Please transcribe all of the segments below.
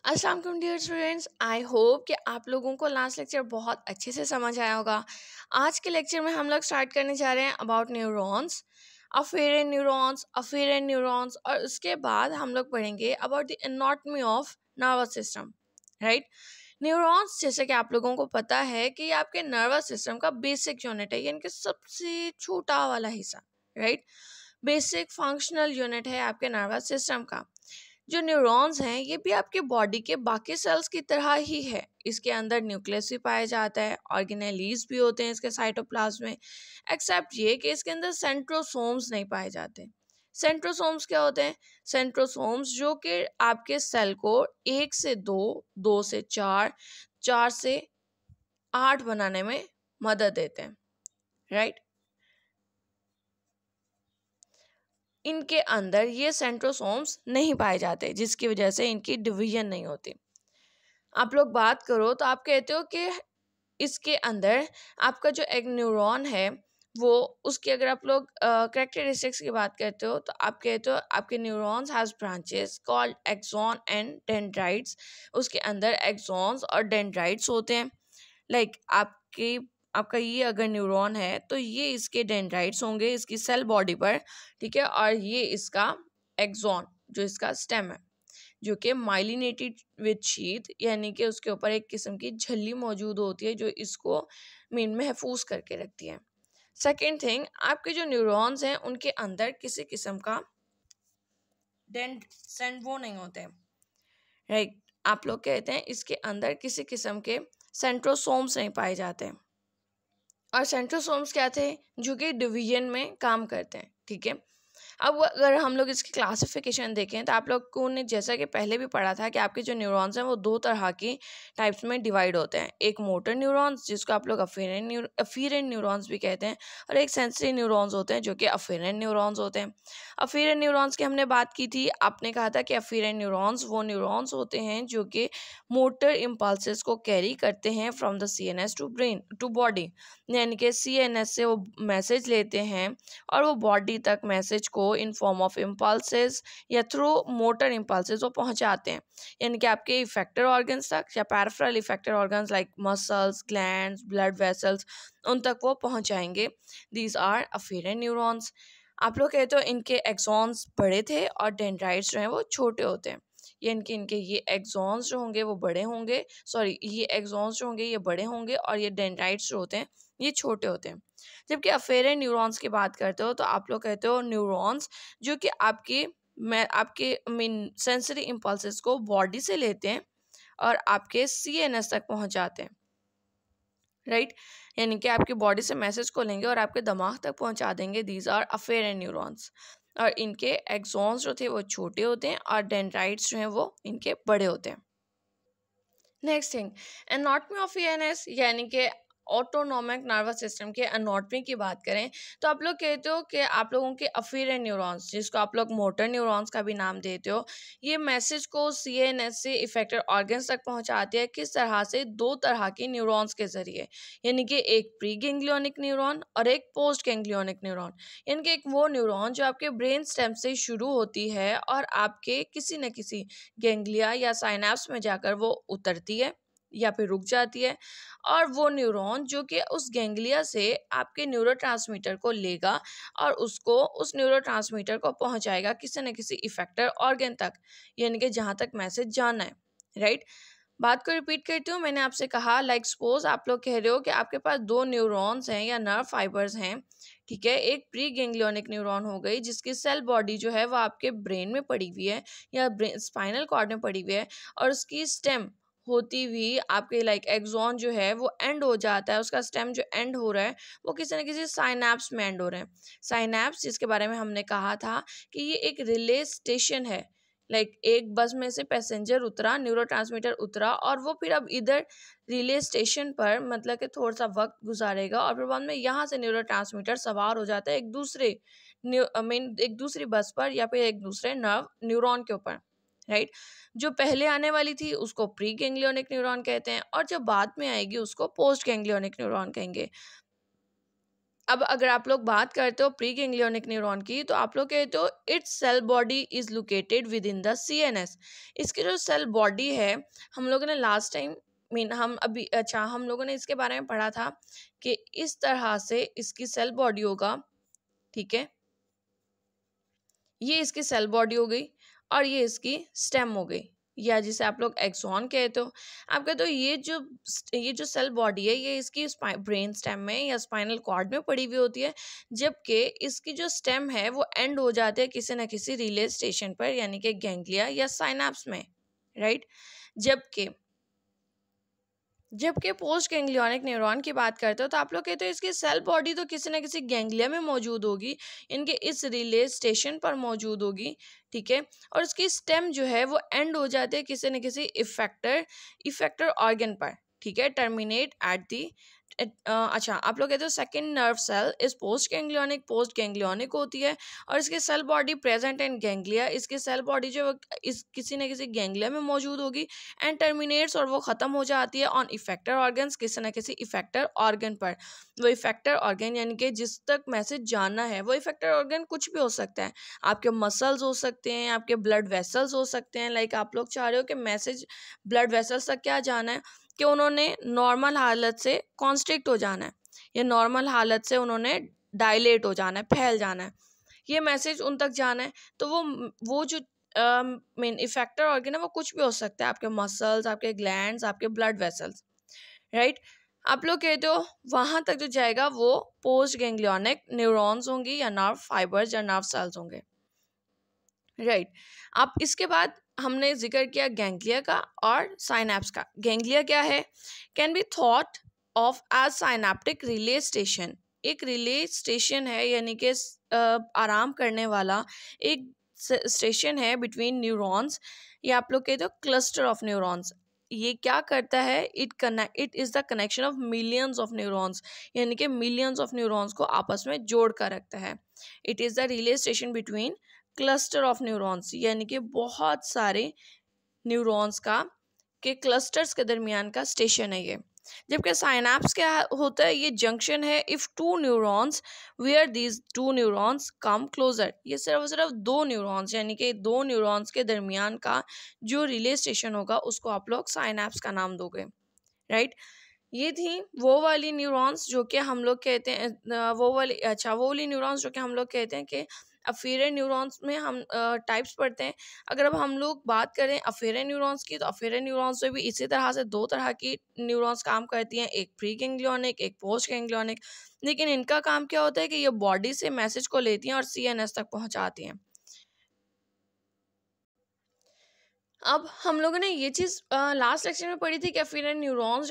अस्सलाम वालेकुम dear students, I hope कि आप लोगों को लास्ट लेक्चर बहुत अच्छे से समझ आया होगा। आज के लेक्चर में हम लोग स्टार्ट करने जा रहे हैं अबाउट न्यूरॉन्स, अफेरेंट न्यूरॉन्स और उसके बाद हम लोग पढ़ेंगे about the anatomy of nervous system. Right, neurons जैसे कि आप लोगों को पता है कि ये आपके नर्वस सिस्टम का बेसिक यूनिट है, यानी कि सबसे छोटा वाला हिस्सा। राइट, बेसिक फंक्शनल यूनिट है आपके नर्वस सिस्टम का। जो न्यूरॉन्स हैं ये भी आपके बॉडी के बाकी सेल्स की तरह ही है। इसके अंदर न्यूक्लियस भी पाया जाता है, ऑर्गेनेलीज भी होते हैं इसके साइटोप्लाज्म में, एक्सेप्ट ये कि इसके अंदर सेंट्रोसोम्स नहीं पाए जाते। सेंट्रोसोम्स क्या होते हैं? सेंट्रोसोम्स जो कि आपके सेल को 1 से 2, 2 से 4, 4 से 8 बनाने में मदद देते हैं। राइट, इनके अंदर ये सेंट्रोसोम्स नहीं पाए जाते, जिसकी वजह से इनकी डिवीजन नहीं होती। आप लोग बात करो तो आप कहते हो कि इसके अंदर आपका जो एक न्यूरॉन है वो, उसकी अगर आप लोग कैरेक्टरिस्टिक्स की बात करते हो तो आप कहते हो आपके neurons has branches called axon and dendrites. उसके अंदर एक्सॉन्स और डेंड्राइट्स होते हैं। लाइक आपका ये अगर न्यूरॉन है तो ये इसके डेंड्राइट्स होंगे इसकी सेल बॉडी पर, ठीक है, और ये इसका एक्सॉन जो इसका स्टेम है, जो कि माइलिनेटेड विद शीथ, यानी कि उसके ऊपर एक किस्म की झिल्ली मौजूद होती है जो इसको मीन महफूज करके रखती है। सेकेंड थिंग, आपके जो न्यूरॉन्स हैं उनके अंदर किसी किस्म का डेंट सेंड वो नहीं होते। राइट, आप लोग कहते हैं इसके अंदर किसी किस्म के सेंट्रोसोम्स नहीं पाए जाते। और सेंट्रोसोम्स क्या थे? जो कि डिवीजन में काम करते हैं। ठीक है, अब अगर हम लोग इसकी क्लासिफिकेशन देखें तो आप लोग को ने जैसा कि पहले भी पढ़ा था कि आपके जो न्यूरॉन्स हैं वो 2 तरह की टाइप्स में डिवाइड होते हैं। एक मोटर न्यूरॉन्स जिसको आप लोग अफेरेंट न्यूरॉन्स भी कहते हैं, और एक सेंसरी न्यूरॉन्स होते हैं जो कि अफेरेंट न्यूरॉन्स होते हैं। अफेरेंट न्यूरॉन्स की हमने बात की थी, आपने कहा था कि अफेरेंट न्यूरॉन्स वो न्यूरॉन्स होते हैं जो कि मोटर इम्पल्सेस को कैरी करते हैं from the CNS to brain to body, यानी कि सीएनएस से वो मैसेज लेते हैं और वो बॉडी तक मैसेज को इन फॉर्म ऑफ इम्पल्सेस या थ्रू मोटर इम्पल्सेस वो पहुंचाते हैं, यानी कि आपके इफेक्टर ऑर्गन्स तक या peripheral effector organs like muscles, glands, blood vessels, उन तक वो पहुंचाएंगे। These are afferent neurons. आप लोग कहते हो इनके एक्सॉन्स बड़े थे और डेंड्राइट्स जो हैं वो छोटे होते हैं, यानी कि इनके ये एक्सॉन्स जो होंगे वो बड़े होंगे, ये एक्सॉन्स जो होंगे ये बड़े होंगे और ये डेंड्राइट्स जो होते हैं ये छोटे होते हैं। जबकि अफेरेंट न्यूरॉन्स की बात करते हो तो आप लोग कहते हो न्यूरॉन्स जो कि आपके मीन सेंसरी इम्पल्सेस को बॉडी से लेते हैं और आपके सीएनएस तक पहुंचाते हैं। राइट, यानी कि आपकी बॉडी से मैसेज को लेंगे और आपके दिमाग तक पहुंचा देंगे। दीज आर अफेरेंट न्यूरॉन्स, और इनके एक्सॉन्स जो थे वो छोटे होते हैं और डेंड्राइट्स जो हैं वो इनके बड़े होते हैं। Next thing, anatomy of ENS, यानी कि ऑटोनॉमिक नर्वस सिस्टम के एनाटॉमी की बात करें तो आप लोग कहते हो कि आप लोगों के अफेरेंट न्यूरॉन्स, जिसको आप लोग मोटर न्यूरॉन्स का भी नाम देते हो, ये मैसेज को सीएनएस से इफेक्टर ऑर्गन्स तक पहुंचाते हैं। किस तरह से? 2 तरह के न्यूरॉन्स के जरिए, यानी कि एक प्री गैंग्लियोनिक न्यूरॉन और एक पोस्ट गैंग्लियोनिक न्यूरॉन। यानी कि एक वो न्यूरॉन जो आपके ब्रेन स्टेम से शुरू होती है और आपके किसी न किसी गैंग्लिया या साइनेप्स में जाकर वो उतरती है या फिर रुक जाती है, और वो न्यूरॉन जो कि उस गैंग्लिया से आपके न्यूरोट्रांसमीटर को लेगा और उसको उस न्यूरोट्रांसमीटर को पहुंचाएगा किसी न किसी इफेक्टर ऑर्गन तक, यानी कि जहां तक मैसेज जाना है। राइट, बात को रिपीट करती हूँ। मैंने आपसे कहा लाइक सपोज आप लोग कह रहे हो कि आपके पास 2 न्यूरॉन्स हैं या नर्व फाइबर्स हैं। ठीक है, एक प्री गैंग्लियोनिक न्यूरॉन हो गई जिसकी सेल बॉडी जो है वो आपके ब्रेन में पड़ी हुई है या स्पाइनल कॉर्ड में पड़ी हुई है, और उसकी स्टेम होती हुई आपके लाइक एक्सॉन जो है वो एंड हो जाता है। उसका स्टेम जो एंड हो रहा है वो किसी न किसी साइनैप्स में एंड हो रहे हैं। साइनैप्स जिसके बारे में हमने कहा था कि ये एक रिले स्टेशन है। एक बस में से पैसेंजर उतरा, न्यूरोट्रांसमीटर उतरा, और वो फिर अब इधर रिले स्टेशन पर मतलब कि थोड़ा सा वक्त गुजारेगा और फिर बाद में यहाँ से न्यूरोट्रांसमीटर सवार हो जाता है एक दूसरी बस पर या फिर एक दूसरे न्यूरॉन के ऊपर। राइट, जो पहले आने वाली थी उसको प्री गैंग्लियोनिक न्यूरॉन कहते हैं और जो बाद में आएगी उसको पोस्ट गैंग्लियोनिक न्यूरॉन कहेंगे। अब अगर आप लोग बात करते हो प्री गैंग्लियोनिक न्यूरॉन की, तो आप लोग कहते हो it's cell body is located within the CNS। इसकी जो सेल बॉडी है, हम लोगों ने लास्ट टाइम हम लोगों ने इसके बारे में पढ़ा था कि इस तरह से इसकी सेल बॉडी होगा, ठीक है। ये इसकी सेल बॉडी हो गई और ये इसकी स्टेम हो गई, या जिसे आप लोग एक्सॉन कहते हो। आप कहते हो ये जो सेल बॉडी है ये इसकी ब्रेन स्टेम में या स्पाइनल कॉर्ड में पड़ी हुई होती है, जबकि इसकी जो स्टेम है वो एंड हो जाते हैं किसी न किसी रिले स्टेशन पर, यानी कि गैंग्लिया या साइनेप्स में, राइट। जबकि पोस्ट गैंग्लियोनिक न्यूरॉन की बात करते हो तो आप लोग कहते हो इसकी सेल बॉडी तो किसी न किसी गैंग्लिया में मौजूद होगी, इनके इस रिले स्टेशन पर मौजूद होगी, ठीक है। और उसकी स्टेम जो है वो एंड हो जाते हैं किसी न किसी इफेक्टर ऑर्गन पर, ठीक है, टर्मिनेट एट दी अच्छा, आप लोग कहते हो second nerve cell is post ganglionic होती है और इसकी cell body present in ganglia. इसकी सेल बॉडी जो इस किसी न किसी गैंग्लिया में मौजूद होगी एंड टर्मिनेट्स, और वो ख़त्म हो जाती है ऑन इफेक्टर ऑर्गन्स, किसी न किसी इफेक्टर ऑर्गन पर। वो इफेक्टर ऑर्गन यानी कि जिस तक मैसेज जाना है, वो इफेक्टर ऑर्गन कुछ भी हो सकता है, आपके मसल्स हो सकते हैं, आपके ब्लड वेसल्स हो सकते हैं। लाइक आप लोग चाह रहे हो कि मैसेज ब्लड वेसल्स तक क्या जाना है कि उन्होंने नॉर्मल हालत से कॉन्स्ट्रिक्ट हो जाना है, या नॉर्मल हालत से उन्होंने डायलेट हो जाना है, फैल जाना है, ये मैसेज उन तक जाना है। तो वो जो मेन इफेक्टर ऑर्गन है वो कुछ भी हो सकता है, आपके मसल्स, आपके ग्लैंड्स, आपके ब्लड वेसल्स, राइट। आप लोग कहते हो वहां तक जो जाएगा वो पोस्ट गैंग्लियोनिक न्यूरॉन्स होंगी या नर्व फाइबर्स या नर्व सेल्स होंगे, राइट। अब इसके बाद हमने जिक्र किया गैंग्लिया का और साइनेप्स का। गैंग्लिया क्या है? Can be thought of as synaptic relay station. एक रिले स्टेशन है, यानी कि आराम करने वाला एक स्टेशन है बिटवीन न्यूरॉन्स, या आप लोग कहते हो क्लस्टर ऑफ न्यूरॉन्स। ये क्या करता है? It is the connection of millions of neurons, यानी कि मिलियंस ऑफ न्यूरॉन्स को आपस में जोड़ कर रखता है। It is the relay station between cluster of neurons, यानी कि बहुत सारे न्यूरॉन्स का के क्लस्टर्स के दरमियान का स्टेशन है ये। जबकि साइनेप्स क्या होता है? ये जंक्शन है if two neurons where these two neurons come closer. ये सिर्फ दो न्यूरॉन्स, यानी कि दो न्यूरॉन्स के दरमियान का जो रिले स्टेशन होगा उसको आप लोग साइनेप्स का नाम दोगे, राइट। ये थी वो वाली न्यूरॉन्स जो कि हम लोग कहते हैं वो वाली न्यूरॉन्स जो कि हम लोग कहते हैं कि अफेरेंट न्यूरॉन्स में हम टाइप्स पढ़ते हैं। अगर अब हम लोग बात करें अफेरेंट न्यूरॉन्स की, तो अफेरेंट न्यूरॉन्स में भी इसी तरह से दो तरह की न्यूरॉन्स काम करती हैं, एक प्री गैंग्लियोनिक, एक पोस्ट गैंग्लियोनिक। लेकिन इनका काम क्या होता है कि ये बॉडी से मैसेज को लेती हैं और CNS तक पहुंचाती हैं। अब हम लोगों ने ये चीज़ लास्ट लेक्चर में पढ़ी थी कि अफेरेंट न्यूरॉन्स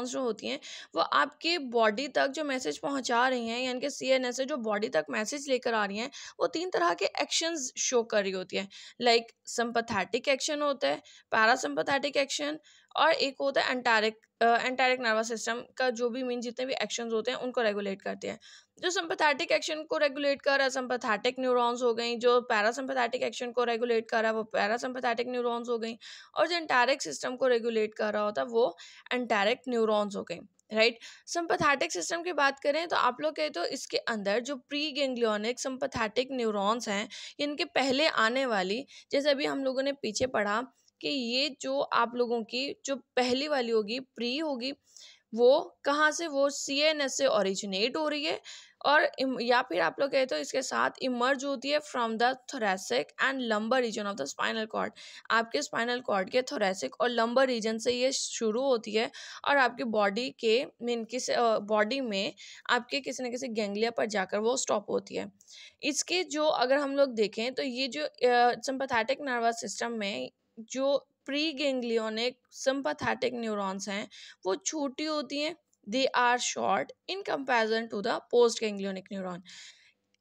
जो होती हैं वो आपके बॉडी तक जो मैसेज पहुंचा रही हैं, यानी कि CNS से जो बॉडी तक मैसेज लेकर आ रही हैं, वो तीन तरह के एक्शंस शो कर रही होती हैं। लाइक सिंपैथेटिक एक्शन होता है, पैरासिम्पैथेटिक एक्शन, और एक होता है एंटेरिक नर्वस सिस्टम का जो भी जितने भी एक्शंस होते हैं उनको रेगुलेट करते हैं। जो सिंपैथेटिक एक्शन को रेगुलेट कर रहा है सिंपैथेटिक न्यूरॉन्स हो गई, जो पैरासिम्पैथेटिक एक्शन को रेगुलेट कर रहा है वो पैरासिम्पैथेटिक न्यूरॉन्स हो गई, और जो एंटेरिक सिस्टम को रेगुलेट कर रहा होता है वो एंटेरिक न्यूरॉन्स हो गई, राइट। सिंपैथेटिक सिस्टम की बात करें तो आप लोग कहते हो इसके अंदर जो प्री गैंग्लियोनिक सिंपैथेटिक न्यूरॉन्स हैं, इनके पहले आने वाली, जैसे अभी हम लोगों ने पीछे पढ़ा कि ये जो आप लोगों की जो पहली वाली होगी, प्री होगी, वो कहाँ से? वो CNS से ओरिजिनेट हो रही है, और या फिर आप लोग कहते हो इसके साथ इमर्ज होती है from the thoracic and lumbar region of the spinal cord. आपके स्पाइनल कॉर्ड के थोरेसिक और लंबर रीजन से ये शुरू होती है, और आपकी बॉडी के बॉडी में आपके किसी न किसी गैंग्लिया पर जाकर वो स्टॉप होती है। इसके जो अगर हम लोग देखें तो ये जो सिंपैथेटिक नर्वस सिस्टम में जो प्री गैंग्लियोनिक सिंपैथेटिक न्यूरॉन्स हैं वो छोटी होती हैं, they are short in comparison to the post ganglionic neuron.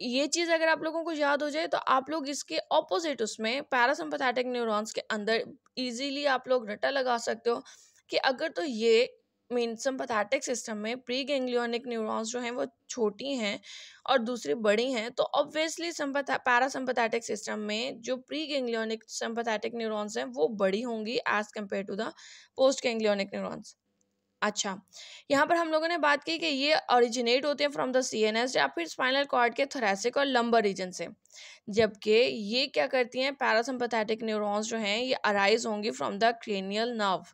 ये चीज़ अगर आप लोगों को याद हो जाए तो आप लोग इसके ऑपोजिट उसमें पैरासिम्पैथेटिक न्यूरॉन्स के अंदर इजीली आप लोग रटा लगा सकते हो कि अगर तो ये सिंपैथेटिक सिस्टम में प्री गैंग्लियोनिक न्यूरॉन्स जो हैं वो छोटी हैं और दूसरी बड़ी हैं, तो ऑब्वियसली पैरासिम्पैथेटिक सिस्टम में जो प्री गैंग्लियोनिक सिंपैथेटिक न्यूरॉन्स हैं वो बड़ी होंगी as compare to the post ganglionic neurons. अच्छा, यहाँ पर हम लोगों ने बात की कि ये ओरिजिनेट होते हैं फ्रॉम द सीएनएस या फिर स्पाइनल कॉर्ड के थोरैसिक और लंबर रीजन से, जबकि ये क्या करती हैं, पैरासिम्पैथेटिक न्यूरॉन्स जो हैं ये अराइज होंगी फ्रॉम द क्रेनियल नर्व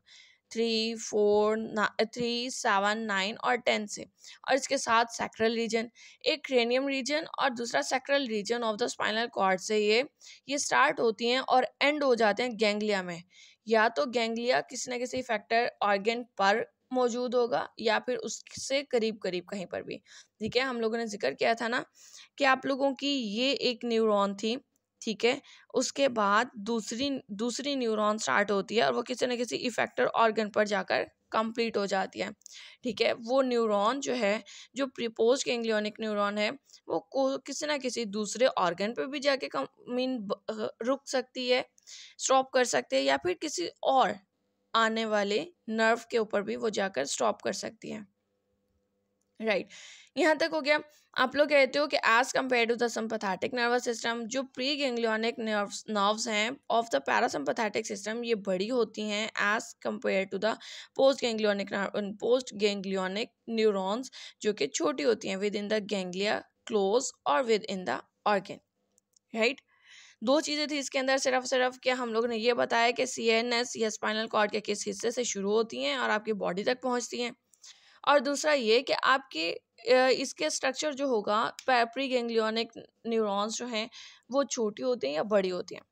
3, 4, 3, 7, 9 और 10 से, और इसके साथ सैक्रल रीजन, एक क्रेनियम रीजन और दूसरा sacral region of the spinal cord से ये स्टार्ट होती हैं और एंड हो जाते हैं गैंग्लिया में। या तो गैंग्लिया किसी न किसी इफेक्टर ऑर्गन पर मौजूद होगा या फिर उससे करीब करीब कहीं पर भी। ठीक है, हम लोगों ने जिक्र किया था ना कि आप लोगों की ये एक न्यूरॉन थी, ठीक है, उसके बाद दूसरी दूसरी न्यूरॉन स्टार्ट होती है और वो किसी न किसी इफेक्टर ऑर्गन पर जाकर कंप्लीट हो जाती है। ठीक है, वो न्यूरॉन जो है, जो प्रीपोस्ट गैंग्लियोनिक न्यूरॉन है, वो किसी न किसी दूसरे ऑर्गन पे भी जाके रुक सकती है, स्टॉप कर सकती है, या फिर किसी और आने वाले नर्व के ऊपर भी वो जाकर स्टॉप कर सकती है। राइट, यहाँ तक हो गया। आप लोग कहते हो कि as compare to the sympathetic nervous system, जो प्री गैंग्लियोनिक नर्व्स हैं ऑफ द पैरासिम्पैथेटिक सिस्टम, ये बड़ी होती हैं as compare to the post ganglionic neurons, जो कि छोटी होती हैं within the ganglia close और within the organ. Right, दो चीज़ें थी इसके अंदर, सिर्फ कि हम लोग ने ये बताया कि सीएनएस या स्पाइनल कॉर्ड के किस हिस्से से शुरू होती हैं और आपकी बॉडी तक पहुंचती हैं, और दूसरा ये कि आपके इसके स्ट्रक्चर जो होगा, प्री गैंग्लियोनिक न्यूरॉन्स जो हैं वो छोटी होती हैं या बड़ी होती हैं।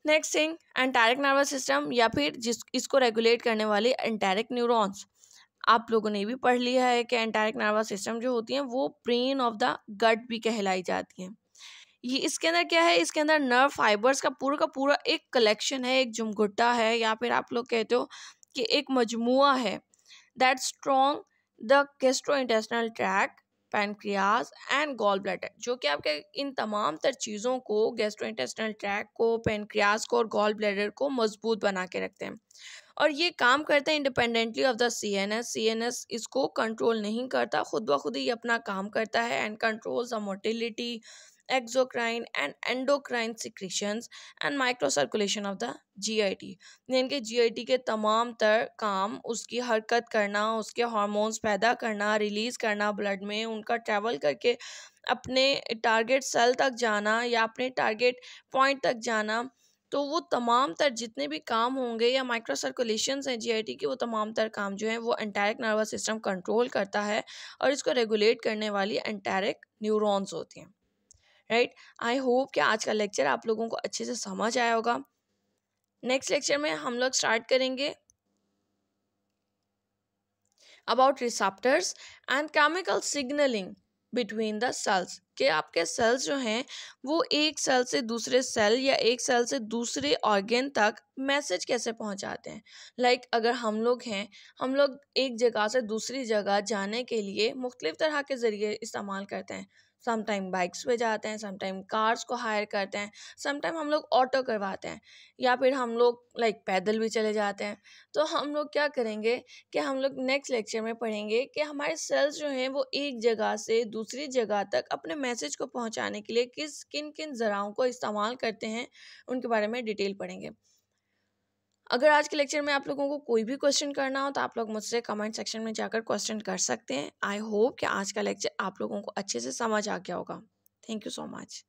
Next thing, enteric nervous system या फिर इसको रेगुलेट करने वाली एंटेरिक न्यूरॉन्स। आप लोगों ने भी पढ़ लिया है कि एंटेरिक नर्वस सिस्टम जो होती हैं वो ब्रेन ऑफ द गट भी कहलाई जाती हैं। ये इसके अंदर क्या है, इसके अंदर नर्व फाइबर्स का पूरा एक कलेक्शन है, एक जुमगुट्टा है, या फिर आप लोग कहते हो कि एक मजमुआ है, that strong the gastrointestinal tract, pancreas and gallbladder, जो कि आपके इन तमाम तर चीज़ों को, गैस्ट्रोइंटेस्टिनल ट्रैक्ट को, पैनक्रियाज को और गॉल ब्लैडर को मजबूत बना के रखते हैं, और ये काम करते हैं independently of the CNS. CNS इसको कंट्रोल नहीं करता, खुद ब खुद ही अपना काम करता है, and controls the motility, exocrine and endocrine secretions and microcirculation of the GIT. यानी कि जीआईटी के तमाम तर काम, उसकी हरकत करना, उसके हार्मोन्स पैदा करना, रिलीज करना ब्लड में, उनका ट्रैवल करके अपने टारगेट सेल तक जाना या अपने टारगेट पॉइंट तक जाना, तो वो तमाम तर जितने भी काम होंगे या माइक्रो सर्कुलेशंस हैं जीआईटी की, वो तमाम तर काम जो है वो एंटेरिक नर्वस सिस्टम कंट्रोल करता है, और इसको रेगुलेट करने वाली एंटेरिक न्यूरॉन्स होती हैं। राइट, आई होप कि आज का लेक्चर आप लोगों को अच्छे से समझ आया होगा। नेक्स्ट लेक्चर में हम लोग स्टार्ट करेंगे about receptors and chemical signalling between the cells, कि आपके सेल्स जो हैं वो एक सेल से दूसरे सेल या एक सेल से दूसरे ऑर्गन तक मैसेज कैसे पहुंचाते हैं। लाइक अगर हम लोग हैं, हम लोग एक जगह से दूसरी जगह जाने के लिए मुख्तलिफ तरह के ज़रिए इस्तेमाल करते हैं। समटाइम बाइक्स पे जाते हैं, समटाइम कार्स को हायर करते हैं, समटाइम हम लोग ऑटो करवाते हैं, या फिर हम लोग लाइक पैदल भी चले जाते हैं। तो हम लोग क्या करेंगे कि हम लोग नेक्स्ट लेक्चर में पढ़ेंगे कि हमारे सेल्स जो हैं वो एक जगह से दूसरी जगह तक अपने मैसेज को पहुंचाने के लिए किन किन ज़राओं को इस्तेमाल करते हैं, उनके बारे में डिटेल पढ़ेंगे। अगर आज के लेक्चर में आप लोगों को कोई भी क्वेश्चन करना हो तो आप लोग मुझसे कमेंट सेक्शन में जाकर क्वेश्चन कर सकते हैं। आई होप कि आज का लेक्चर आप लोगों को अच्छे से समझ आ गया होगा। Thank you so much.